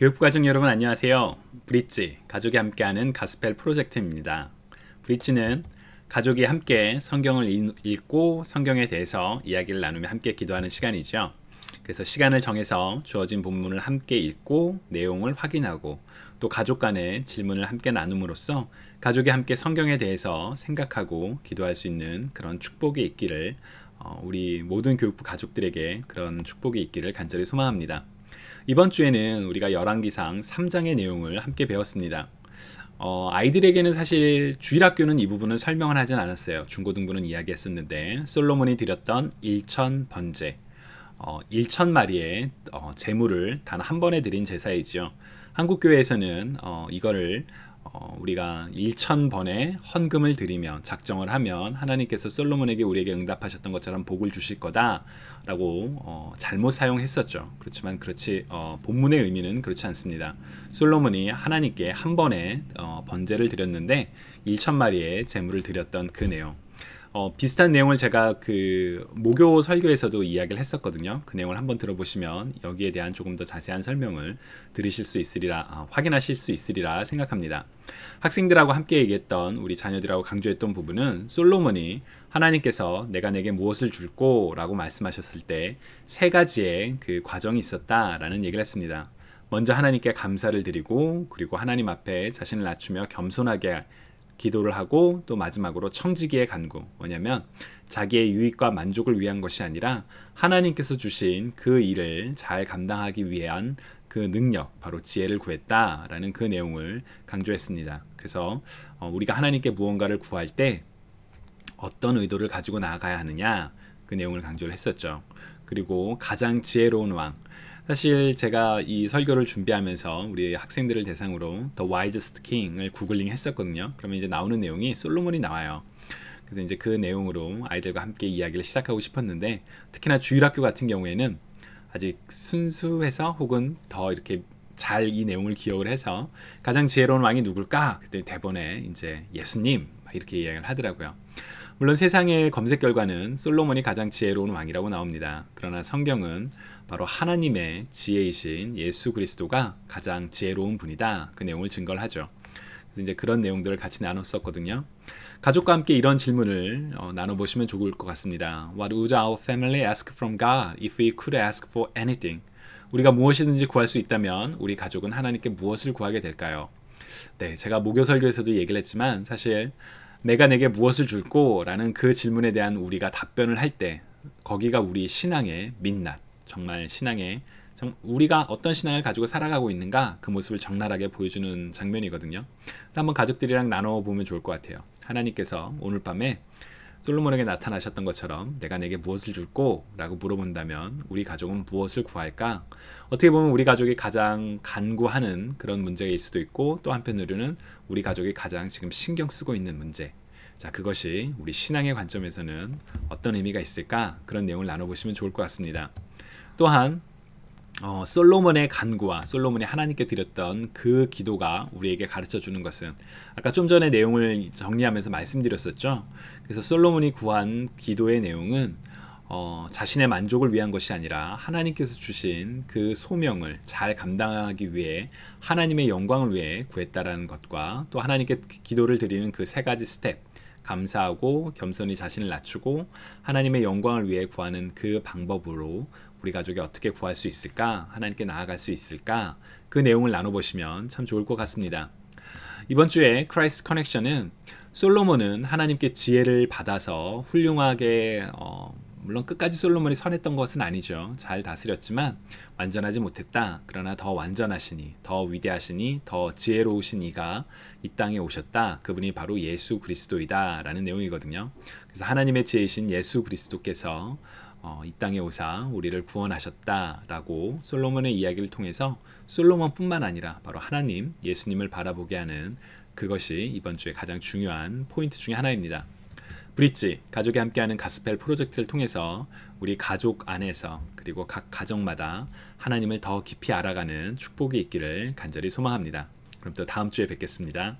교육부 가족 여러분 안녕하세요. 브릿지, 가족이 함께하는 가스펠 프로젝트입니다. 브릿지는 가족이 함께 성경을 읽고 성경에 대해서 이야기를 나누며 함께 기도하는 시간이죠. 그래서 시간을 정해서 주어진 본문을 함께 읽고 내용을 확인하고 또 가족 간의 질문을 함께 나눔으로써 가족이 함께 성경에 대해서 생각하고 기도할 수 있는 그런 축복이 있기를 우리 모든 교육부 가족들에게 그런 축복이 있기를 간절히 소망합니다. 이번 주에는 우리가 열왕기상 3장의 내용을 함께 배웠습니다. 아이들에게는 사실 주일학교는 이 부분을 설명을 하진 않았어요. 중고등부는 이야기했었는데 솔로몬이 드렸던 일천 번제, 1,000마리의 제물을 단 한 번에 드린 제사이지요. 한국교회에서는 이거를 우리가 1,000번의 헌금을 드리면 작정을 하면 하나님께서 솔로몬에게 우리에게 응답하셨던 것처럼 복을 주실 거다라고 잘못 사용했었죠. 그렇지만 본문의 의미는 그렇지 않습니다. 솔로몬이 하나님께 한 번에 번제를 드렸는데 1,000마리의 제물을 드렸던 그 내용. 비슷한 내용을 제가 그 모교 설교에서도 이야기를 했었거든요. 그 내용을 한번 들어보시면 여기에 대한 조금 더 자세한 설명을 들으실 수 있으리라, 확인하실 수 있으리라 생각합니다. 학생들하고 함께 얘기했던 우리 자녀들하고 강조했던 부분은 솔로몬이 하나님께서 내가 내게 무엇을 줄꼬 라고 말씀하셨을 때 세 가지의 그 과정이 있었다라는 얘기를 했습니다. 먼저 하나님께 감사를 드리고 그리고 하나님 앞에 자신을 낮추며 겸손하게 기도를 하고 또 마지막으로 청지기의 간구. 뭐냐면 자기의 유익과 만족을 위한 것이 아니라 하나님께서 주신 그 일을 잘 감당하기 위한 그 능력, 바로 지혜를 구했다라는 그 내용을 강조했습니다. 그래서 우리가 하나님께 무언가를 구할 때 어떤 의도를 가지고 나아가야 하느냐, 그 내용을 강조를 했었죠. 그리고 가장 지혜로운 왕. 사실 제가 이 설교를 준비하면서 우리 학생들을 대상으로 The Wisest King을 구글링 했었거든요. 그러면 이제 나오는 내용이 솔로몬이 나와요. 그래서 이제 그 내용으로 아이들과 함께 이야기를 시작하고 싶었는데 특히나 주일학교 같은 경우에는 아직 순수해서 혹은 더 이렇게 잘 이 내용을 기억을 해서 가장 지혜로운 왕이 누굴까? 그때 대본에 이제 예수님 이렇게 이야기를 하더라고요. 물론 세상의 검색 결과는 솔로몬이 가장 지혜로운 왕이라고 나옵니다. 그러나 성경은 바로 하나님의 지혜이신 예수 그리스도가 가장 지혜로운 분이다. 그 내용을 증거를 하죠. 그래서 이제 그런 내용들을 같이 나눴었거든요. 가족과 함께 이런 질문을 나눠보시면 좋을 것 같습니다. What would our family ask from God if we could ask for anything? 우리가 무엇이든지 구할 수 있다면 우리 가족은 하나님께 무엇을 구하게 될까요? 네, 제가 모교 설교에서도 얘기를 했지만 사실 내가 내게 무엇을 줄꼬? 라는 그 질문에 대한 우리가 답변을 할 때 거기가 우리 신앙의 민낯, 정말 우리가 어떤 신앙을 가지고 살아가고 있는가 그 모습을 적나라하게 보여주는 장면이거든요. 한번 가족들이랑 나눠보면 좋을 것 같아요. 하나님께서 오늘 밤에 솔로몬에게 나타나셨던 것처럼 내가 내게 무엇을 줄꼬? 라고 물어본다면 우리 가족은 무엇을 구할까? 어떻게 보면 우리 가족이 가장 간구하는 그런 문제일 수도 있고 또 한편으로는 우리 가족이 가장 지금 신경 쓰고 있는 문제. 자, 그것이 우리 신앙의 관점에서는 어떤 의미가 있을까? 그런 내용을 나눠보시면 좋을 것 같습니다. 또한 솔로몬의 간구와 솔로몬이 하나님께 드렸던 그 기도가 우리에게 가르쳐주는 것은 아까 좀 전에 내용을 정리하면서 말씀드렸었죠. 그래서 솔로몬이 구한 기도의 내용은 자신의 만족을 위한 것이 아니라 하나님께서 주신 그 소명을 잘 감당하기 위해 하나님의 영광을 위해 구했다라는 것과 또 하나님께 기도를 드리는 그 세 가지 스텝, 감사하고 겸손히 자신을 낮추고 하나님의 영광을 위해 구하는 그 방법으로 우리 가족이 어떻게 구할 수 있을까? 하나님께 나아갈 수 있을까? 그 내용을 나눠보시면 참 좋을 것 같습니다. 이번 주에 크라이스트 커넥션은 솔로몬은 하나님께 지혜를 받아서 훌륭하게 물론 끝까지 솔로몬이 선했던 것은 아니죠. 잘 다스렸지만 완전하지 못했다. 그러나 더 완전하시니, 더 위대하시니, 더 지혜로우신 이가 이 땅에 오셨다. 그분이 바로 예수 그리스도이다 라는 내용이거든요. 그래서 하나님의 지혜이신 예수 그리스도께서 이 땅에 오사 우리를 구원하셨다라고 솔로몬의 이야기를 통해서 솔로몬뿐만 아니라 바로 하나님, 예수님을 바라보게 하는 그것이 이번 주에 가장 중요한 포인트 중에 하나입니다. 브릿지, 가족이 함께하는 가스펠 프로젝트를 통해서 우리 가족 안에서 그리고 각 가정마다 하나님을 더 깊이 알아가는 축복이 있기를 간절히 소망합니다. 그럼 또 다음 주에 뵙겠습니다.